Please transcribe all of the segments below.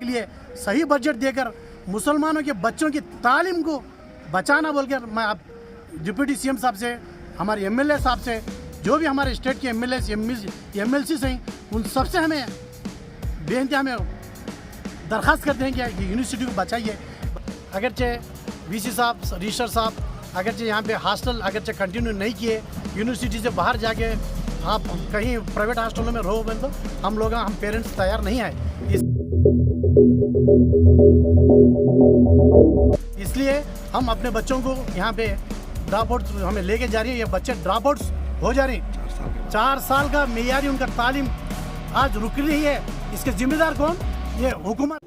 के लिए सही बजट देकर मुसलमानों के बच्चों की तालीम को बचाना बोलकर मैं आप डिप्टी सीएम साहब से, हमारे एमएलए साहब से, जो भी हमारे स्टेट के एमएलसी हैं, उन सबसे हमें बेनती, हमें दरख्वास्त करते हैं कि यूनिवर्सिटी को बचाइए। अगरचे वीसी साहब, रजिस्ट्रार साहब, अगरचे यहाँ पे हॉस्टल अगरचे कंटिन्यू नहीं किए, यूनिवर्सिटी से बाहर जाके आप कहीं प्राइवेट हॉस्टलों में रहो, तो हम पेरेंट्स तैयार नहीं आए। इसलिए हम अपने बच्चों को यहाँ पे ड्रॉप आउट हमें लेके जा रही है। ये बच्चे ड्रॉप आउट्स हो जा रहे हैं। 4 साल का मेयारी उनका तालीम आज रुक रही है। इसके जिम्मेदार कौन? ये हुकूमत।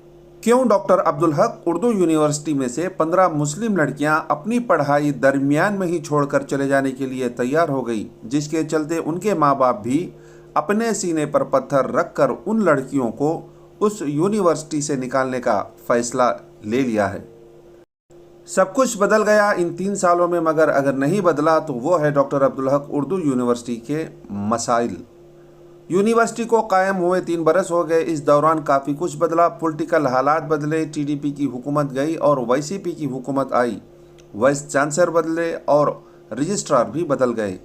क्यों डॉक्टर अब्दुल हक उर्दू यूनिवर्सिटी में से 15 मुस्लिम लड़कियां अपनी पढ़ाई दरमियान में ही छोड़कर चले जाने के लिए तैयार हो गई, जिसके चलते उनके माँ बाप भी अपने सीने पर पत्थर रखकर उन लड़कियों को उस यूनिवर्सिटी से निकालने का फैसला ले लिया है। सब कुछ बदल गया इन 3 सालों में, मगर अगर नहीं बदला तो वो है डॉक्टर अब्दुल हक उर्दू यूनिवर्सिटी के मसाइल। यूनिवर्सिटी को कायम हुए 3 बरस हो गए। इस दौरान काफ़ी कुछ बदला। पॉलिटिकल हालात बदले, टीडीपी की हुकूमत गई और वाईसीपी की हुकूमत आई, वाइस चांसलर बदले और रजिस्ट्रार भी बदल गए।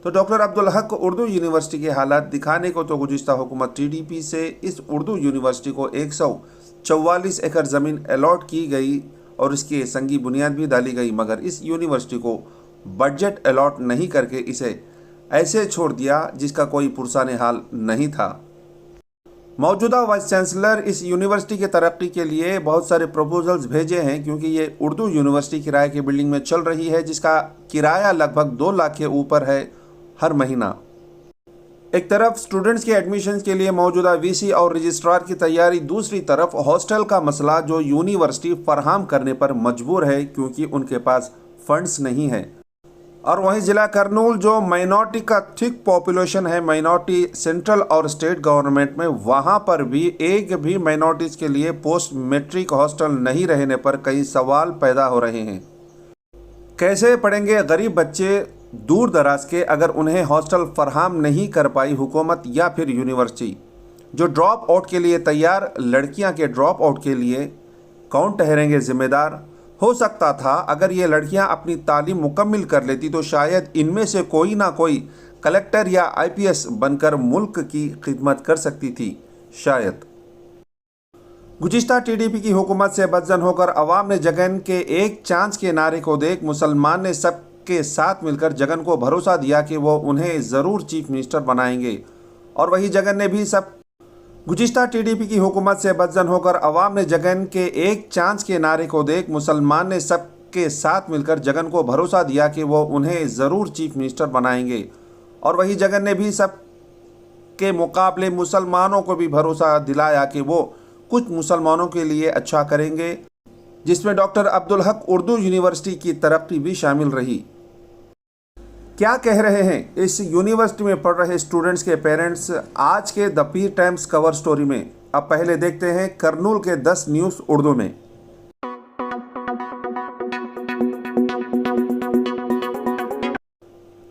तो डॉक्टर अब्दुल हक उर्दू यूनिवर्सिटी के हालात दिखाने को तो गुज़िश्ता हुकूमत टीडीपी से इस उर्दू यूनिवर्सिटी को 144 एकड़ ज़मीन अलॉट की गई और इसकी संगी बुनियाद भी डाली गई, मगर इस यूनिवर्सिटी को बजट अलॉट नहीं करके इसे ऐसे छोड़ दिया जिसका कोई पुरसाने हाल नहीं था। मौजूदा वाइस चांसलर इस यूनिवर्सिटी के तरक्की के लिए बहुत सारे प्रपोजल्स भेजे हैं, क्योंकि ये उर्दू यूनिवर्सिटी किराए की बिल्डिंग में चल रही है, जिसका किराया लगभग 2 लाख के ऊपर है हर महीना। एक तरफ स्टूडेंट्स के एडमिशन के लिए मौजूदा वीसी और रजिस्ट्रार की तैयारी, दूसरी तरफ हॉस्टल का मसला जो यूनिवर्सिटी फराहम करने पर मजबूर है क्योंकि उनके पास फंड्स नहीं है। और वहीं ज़िला करनूल जो माइनॉरिटी का थिक पॉपुलेशन है, माइनॉरिटी सेंट्रल और स्टेट गवर्नमेंट में, वहां पर भी एक भी माइनॉरिटीज़ के लिए पोस्ट मैट्रिक हॉस्टल नहीं रहने पर कई सवाल पैदा हो रहे हैं। कैसे पढ़ेंगे गरीब बच्चे दूर दराज के अगर उन्हें हॉस्टल फराहम नहीं कर पाई हुकूमत या फिर यूनिवर्सिटी? जो ड्रॉप आउट के लिए तैयार लड़कियां के ड्रॉप आउट के लिए कौन ठहरेंगे जिम्मेदार? हो सकता था अगर ये लड़कियां अपनी तालीम मुकम्मल कर लेती तो शायद इनमें से कोई ना कोई कलेक्टर या आईपीएस बनकर मुल्क की खिदमत कर सकती थी शायद। गुज़िश्ता टीडीपी की हुकूमत से बदजन होकर अवाम ने जगन के एक चांस के नारे को देख मुसलमान ने सबके साथ मिलकर जगन को भरोसा दिया कि वो उन्हें ज़रूर चीफ मिनिस्टर बनाएंगे, और वही जगन ने भी गुज़िश्ता टीडीपी की हुकूमत से बदजन होकर अवाम ने जगन के एक चांस के नारे को देख मुसलमान ने सबके साथ मिलकर जगन को भरोसा दिया कि वो उन्हें ज़रूर चीफ मिनिस्टर बनाएंगे, और वही जगन ने भी सब के मुकाबले मुसलमानों को भी भरोसा दिलाया कि वो कुछ मुसलमानों के लिए अच्छा करेंगे, जिसमें डॉक्टर अब्दुल हक उर्दू यूनिवर्सिटी की तरक्की भी शामिल रही। क्या कह रहे हैं इस यूनिवर्सिटी में पढ़ रहे स्टूडेंट्स के पेरेंट्स आज के the Pir times cover story में? अब पहले देखते हैं करनूल के 10 न्यूज़ उर्दू में।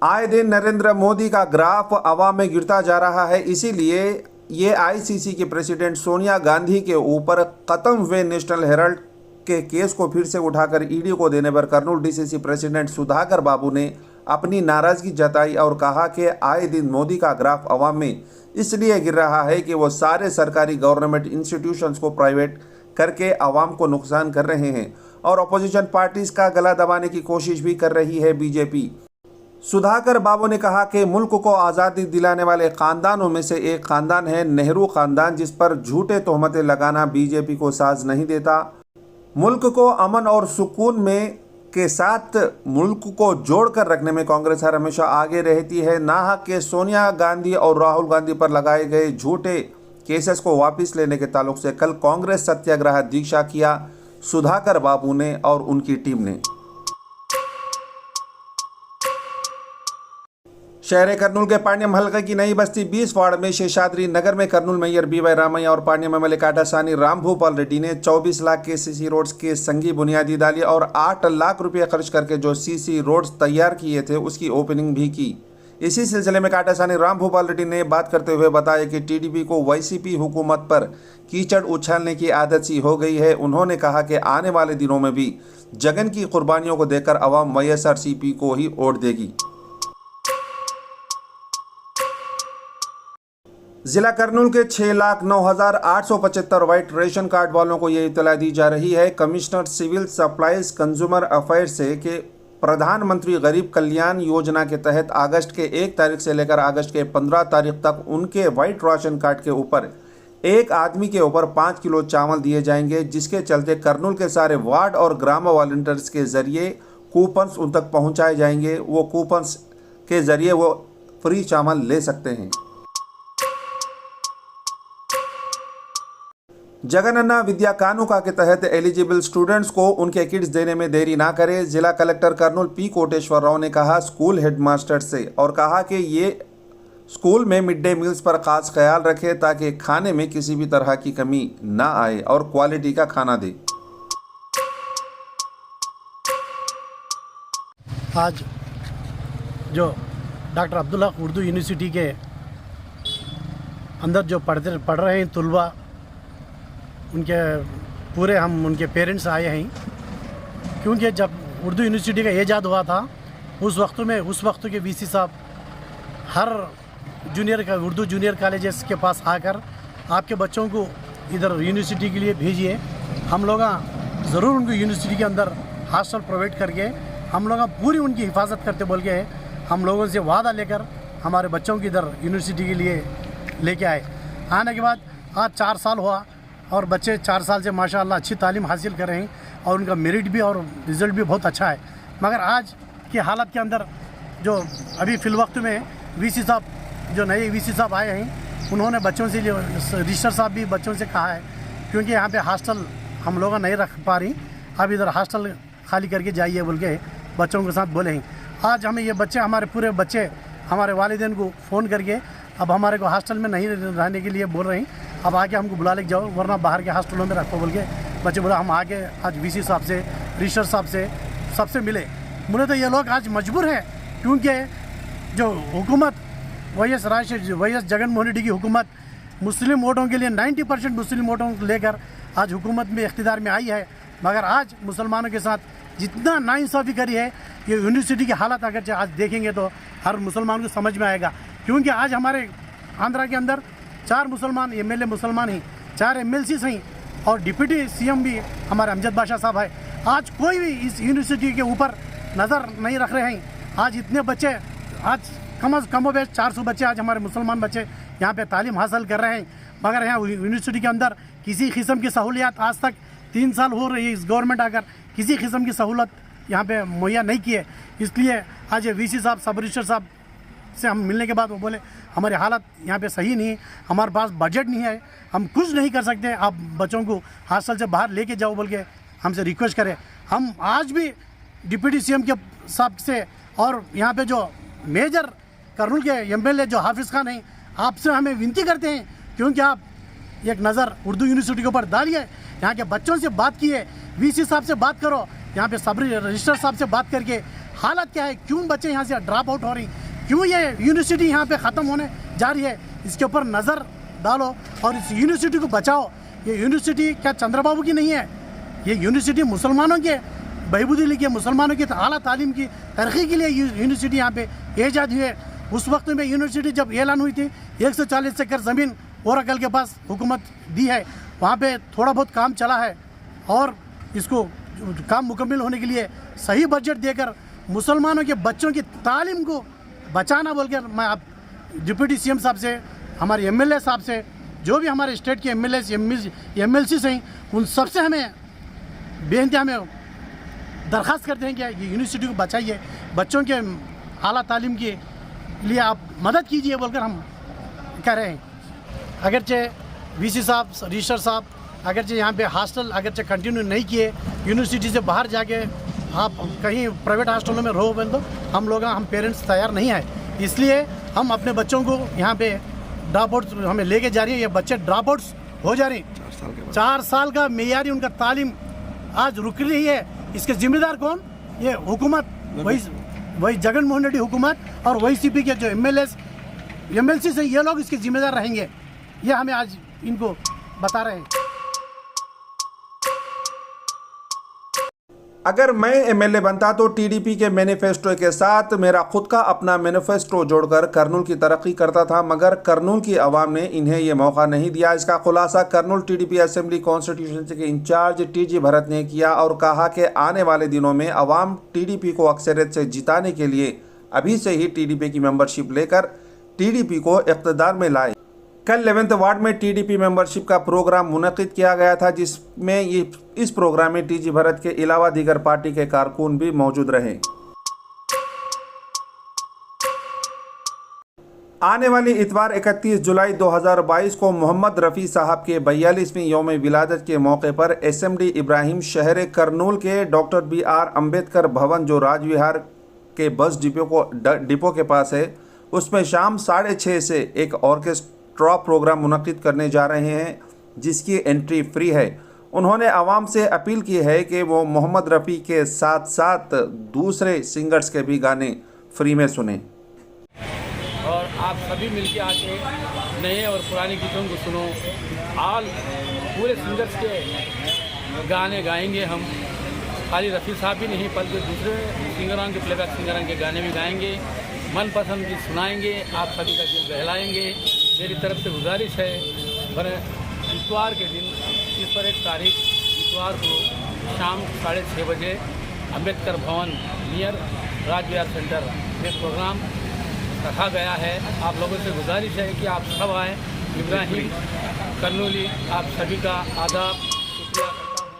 आए दिन नरेंद्र मोदी का ग्राफ अवाम में गिरता जा रहा है, इसीलिए ये आईसीसी के प्रेसिडेंट सोनिया गांधी के ऊपर खत्म हुए नेशनल हेराल्ड के केस को फिर से उठाकर ईडी को देने पर करनूल डीसीसी प्रेसिडेंट सुधाकर बाबू ने अपनी नाराज़गी जताई और कहा कि आए दिन मोदी का ग्राफ अवाम में इसलिए गिर रहा है कि वो सारे सरकारी गवर्नमेंट इंस्टीट्यूशंस को प्राइवेट करके अवाम को नुकसान कर रहे हैं और अपोजिशन पार्टीज़ का गला दबाने की कोशिश भी कर रही है बीजेपी। सुधाकर बाबू ने कहा कि मुल्क को आज़ादी दिलाने वाले ख़ानदानों में से एक ख़ानदान है नेहरू ख़ानदान, जिस पर झूठे तोहमतें लगाना बीजेपी को साज नहीं देता। मुल्क को अमन और सुकून में के साथ मुल्क को जोड़कर रखने में कांग्रेस हर हमेशा आगे रहती है। नाहक के सोनिया गांधी और राहुल गांधी पर लगाए गए झूठे केसेस को वापस लेने के ताल्लुक से कल कांग्रेस सत्याग्रह दीक्षा किया सुधाकर बाबू ने और उनकी टीम ने। शहर करनूल के पांड्यम हल्के की नई बस्ती 20 वार्ड में शेषाद्री नगर में करनूल मेयर बीवाई रामैया और पांड्यम एमएलए काटासानी रामभूपाल रेड्डी ने 24 लाख के सीसी रोड्स के संगी बुनियादी डाली और 8 लाख रुपये खर्च करके जो सीसी रोड्स तैयार किए थे उसकी ओपनिंग भी की। इसी सिलसिले में काटासानी राम भूपाल रेड्डी ने बात करते हुए बताया कि टीडीपी को वाईसीपी हुकूमत पर कीचड़ उछालने की आदत सी हो गई है। उन्होंने कहा कि आने वाले दिनों में भी जगन की कुर्बानियों को देखकर अवाम वाईएसआरसीपी को ही वोट देगी। जिला करनूल के 6,09,875 वाइट रेशन कार्ड वालों को ये इत्तला दी जा रही है। Commissioner civil supplies consumer affairs से कि प्रधानमंत्री गरीब कल्याण योजना के तहत अगस्त के 1 तारीख से लेकर अगस्त के 15 तारीख तक उनके वाइट राशन कार्ड के ऊपर एक आदमी के ऊपर 5 किलो चावल दिए जाएंगे, जिसके चलते करनूल के सारे वार्ड और ग्राम वॉलंटियर्स के जरिए कूपन्स उन तक पहुंचाए जाएंगे। वो कूपन्स के जरिए वो फ्री चावल ले सकते हैं। जगनन्ना विद्या कानूका के तहत एलिजिबल स्टूडेंट्स को उनके किट्स देने में देरी ना करें। जिला कलेक्टर कर्नूल पी कोटेश्वर राव ने कहा स्कूल हेडमास्टर से और कहा कि ये स्कूल में मिड डे मील्स पर खास ख्याल रखें ताकि खाने में किसी भी तरह की कमी ना आए और क्वालिटी का खाना दे। आज जो डॉक्टर अब्दुल हक उर्दू यूनिवर्सिटी के अंदर जो पढ़ रहे हैं तलबा, उनके पूरे हम उनके पेरेंट्स आए हैं, क्योंकि जब उर्दू यूनिवर्सिटी का ईजाद हुआ था उस वक्त के वीसी साहब हर उर्दू जूनियर कॉलेजेस के पास आकर आपके बच्चों को इधर यूनिवर्सिटी के लिए भेजिए, हम लोग ज़रूर उनको यूनिवर्सिटी के अंदर हॉस्टल प्रोवाइड करके हम लोग पूरी उनकी हिफाजत करते बोल के हम लोगों से वादा लेकर हमारे बच्चों की इधर यूनिवर्सिटी के लिए लेके आए। आने के बाद आज 4 साल हुआ और बच्चे 4 साल से माशाअल्लाह अच्छी तालीम हासिल कर रहे हैं और उनका मेरिट भी और रिज़ल्ट भी बहुत अच्छा है। मगर आज की हालत के अंदर जो अभी फ़िल वक्त में वीसी साहब जो नए वीसी साहब आए हैं, उन्होंने बच्चों से रजिस्टर साहब भी बच्चों से कहा है, क्योंकि यहाँ पे हॉस्टल हम लोग नहीं रख पा रही, अब इधर हॉस्टल खाली करके जाइए बोल के बच्चों के साथ बोले हैं। आज हमें ये बच्चे हमारे पूरे बच्चे हमारे वालिदैन को फ़ोन करके अब हमारे को हॉस्टल में नहीं रहने के लिए बोल रहे हैं, अब आके हमको बुला ले जाओ वरना बाहर के हॉस्टलों में रखो बोल के बच्चे बोला। हम आके आज वीसी साहब से रजिस्टर साहब से सबसे मिले तो ये लोग आज मजबूर हैं, क्योंकि जो हुकूमत वाईएस जगनमोहन रेड्डी की हुकूमत मुस्लिम वोटों के लिए 90% मुस्लिम वोटों को लेकर आज हुकूमत में इख्तिदार में आई है, मगर आज मुसलमानों के साथ जितना नाइंसाफ़ी करी है, ये यूनिवर्सिटी की हालत अगर आज देखेंगे तो हर मुसलमान को समझ में आएगा। क्योंकि आज हमारे आंध्रा के अंदर 4 मुसलमान एमएलए मुसलमान हैं, 4 एमएलसीज हैं और डिप्टी सीएम भी हमारे अमजद बादशाह साहब है। आज कोई भी इस यूनिवर्सिटी के ऊपर नज़र नहीं रख रहे हैं। आज इतने बच्चे आज कम बेश 400 बच्चे आज हमारे मुसलमान बच्चे यहाँ पे तालीम हासिल कर रहे हैं, मगर यहाँ यूनिवर्सिटी के अंदर किसी किस्म की सहूलियत आज तक 3 साल हो रही है इस गवर्नमेंट आकर किसी किस्म की सहूलत यहाँ पे मुहैया नहीं की है। इसलिए आज वीसी साहब सब रजिस्टर साहब से हम मिलने के बाद वो बोले हमारी हालत यहाँ पे सही नहीं है, हमारे पास बजट नहीं है, हम कुछ नहीं कर सकते, आप बच्चों को हॉस्टल से बाहर लेके जाओ बोल के हमसे रिक्वेस्ट करें। हम आज भी डिप्टी सीएम के साहब से और यहाँ पे जो मेजर करनूल के एमएलए जो हाफिज़ खान हैं, आपसे हमें विनती करते हैं, क्योंकि आप एक नज़र उर्दू यूनिवर्सिटी के ऊपर डालिए, यहाँ के बच्चों से बात किए, वीसी साहब से बात करो, यहाँ पे सब रजिस्टर साहब से बात करके हालत क्या है, क्यों बच्चे यहाँ से ड्रॉप आउट हो रही, क्यों ये यूनिवर्सिटी यहाँ पे ख़त्म होने जा रही है, इसके ऊपर नज़र डालो और इस यूनिवर्सिटी को बचाओ। ये यूनिवर्सिटी क्या चंद्रबाबू की नहीं है, ये यूनिवर्सिटी मुसलमानों के बहबूदी के लिए, मुसलमानों की आला तालीम की तरक्की के लिए यूनिवर्सिटी यहाँ पे ईजाद हुई है। उस वक्त में यूनिवर्सिटी जब ऐलान हुई थी 140 एकड़ ज़मीन ओरेकल के पास हुकूमत दी है, वहाँ पे थोड़ा बहुत काम चला है और इसको काम मुकम्मल होने के लिए सही बजट देकर मुसलमानों के बच्चों की तालीम को बचाना बोलकर मैं आप डिप्टी सीएम साहब से, हमारे एमएलए साहब से, जो भी हमारे स्टेट के एमएलए एमएलसी हैं, उन सबसे हमें बेनती हमें दरख्वास्त करते हैं कि ये यूनिवर्सिटी को बचाइए, बच्चों के आला तालीम के लिए आप मदद कीजिए बोलकर हम कह रहे हैं। अगरचे वीसी साहब रजिस्टर साहब अगरचे यहाँ पे हॉस्टल अगरचे कंटिन्यू नहीं किए, यूनिवर्सिटी से बाहर जाके आप कहीं प्राइवेट हॉस्टलों में रहो बोल दो, हम पेरेंट्स तैयार नहीं हैं, इसलिए हम अपने बच्चों को यहाँ पे ड्रॉप आउट हमें लेके जा रही है। ये बच्चे ड्रॉप आउट्स हो जा रहे हैं, 4 साल का मेयारी उनका तालीम आज रुक रही है। इसके जिम्मेदार कौन? ये हुकूमत वही जगन मोहन रेड्डी हुकूमत और वही सीपी के जो एमएलसी से ये लोग इसके जिम्मेदार रहेंगे। ये हमें आज इनको बता रहे हैं। अगर मैं एमएलए बनता तो टीडीपी के मैनिफेस्टो के साथ मेरा खुद का अपना मैनिफेस्टो जोड़कर करनूल की तरक्की करता था, मगर करनूल की आवाम ने इन्हें ये मौका नहीं दिया। इसका खुलासा करनूल टीडीपी असेंबली कॉन्स्टिट्यूंसी के इंचार्ज टीजी भरत ने किया और कहा कि आने वाले दिनों में आवाम टीडीपी को अक्सरियत से जिताने के लिए अभी से ही टीडीपी की मेंबरशिप लेकर टीडीपी को इक़्तिदार में लाए। कल 11th वार्ड में टीडीपी मेंबरशिप का प्रोग्राम मुनक़िद किया गया था, जिसमें इस प्रोग्राम में टीजी भरत के अलावा दीगर पार्टी के कारकुन भी मौजूद रहे। आने वाली इतवार 31 जुलाई 2022 को मोहम्मद रफ़ी साहब के 42वीं यौम विलादत के मौके पर एसएमडी इब्राहिम शहर करनूल के डॉक्टर BR अम्बेडकर भवन जो राजविहार के बस डिपो के पास है, उसमें शाम 6:30 से एक ऑर्केस्ट्रा प्रोग्राम मुनक़िद करने जा रहे हैं, जिसकी एंट्री फ्री है। उन्होंने आवाम से अपील की है कि वो मोहम्मद रफ़ी के साथ साथ दूसरे सिंगर्स के भी गाने फ्री में सुने। और आप सभी मिलके आके नए और पुराने गीतों को सुनो। पूरे सिंगर्स के गाने गाएंगे हम, खाली रफ़ी साहब ही नहीं बल्कि दूसरे सिंगरों के प्लेबैक सिंगरों के गाने भी गाएंगे, मनपसंद की सुनाएंगे, आप सभी का दिल बहलाएंगे। मेरी तरफ से गुजारिश है, इतवार के दिन इस पर 1 तारीख इतवार को शाम 6:30 बजे अम्बेडकर भवन नियर राजविहार सेंटर में प्रोग्राम रखा गया है। आप लोगों से गुजारिश है कि आप सब आएँ। इब्राहिम करनूली आप सभी का आदाब, शुक्रिया करता हूँ।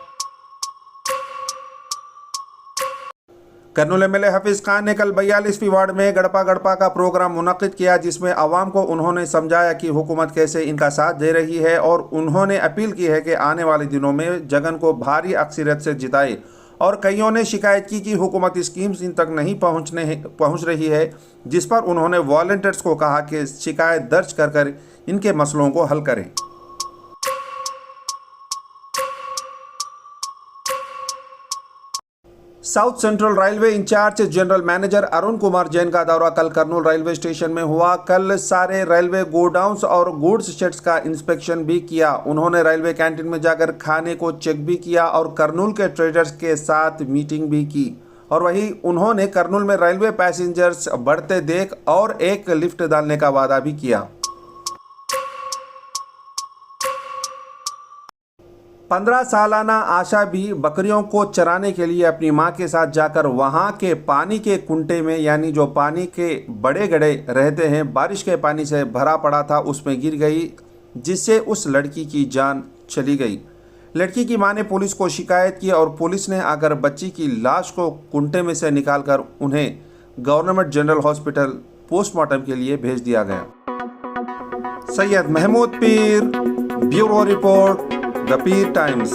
करनूल एमएलए हफीज़ खान ने कल 42वीं वार्ड में गड़पा गड़पा का प्रोग्राम मुनक़िद किया, जिसमें आवाम को उन्होंने समझाया कि हुकूमत कैसे इनका साथ दे रही है और उन्होंने अपील की है कि आने वाले दिनों में जगन को भारी अक्सरियत से जिताए। और कईयों ने शिकायत की कि हुकूमत स्कीम्स इन तक नहीं पहुंच रही है, जिस पर उन्होंने वॉलंटियर्स को कहा कि शिकायत दर्ज कर इनके मसलों को हल करें। South Central Railway in-charge general manager Arun Kumar Jain का दौरा कल करनूल रेलवे स्टेशन में हुआ। कल सारे रेलवे गोडाउन्स और गुड्स शेड्स का इंस्पेक्शन भी किया। उन्होंने रेलवे कैंटीन में जाकर खाने को चेक भी किया और करनूल के ट्रेडर्स के साथ मीटिंग भी की। और वहीं उन्होंने करनूल में रेलवे पैसेंजर्स बढ़ते देख और एक लिफ्ट डालने का वादा भी किया। 15 सालाना आशा भी बकरियों को चराने के लिए अपनी मां के साथ जाकर वहां के पानी के कुंटे में, यानी जो पानी के बड़े गड्ढे रहते हैं, बारिश के पानी से भरा पड़ा था, उसमें गिर गई, जिससे उस लड़की की जान चली गई। लड़की की मां ने पुलिस को शिकायत की और पुलिस ने आकर बच्ची की लाश को कुंटे में से निकालकर उन्हें गवर्नमेंट जनरल हॉस्पिटल पोस्टमार्टम के लिए भेज दिया गया। सैयद महमूद पीर, bureau report, the Pir times.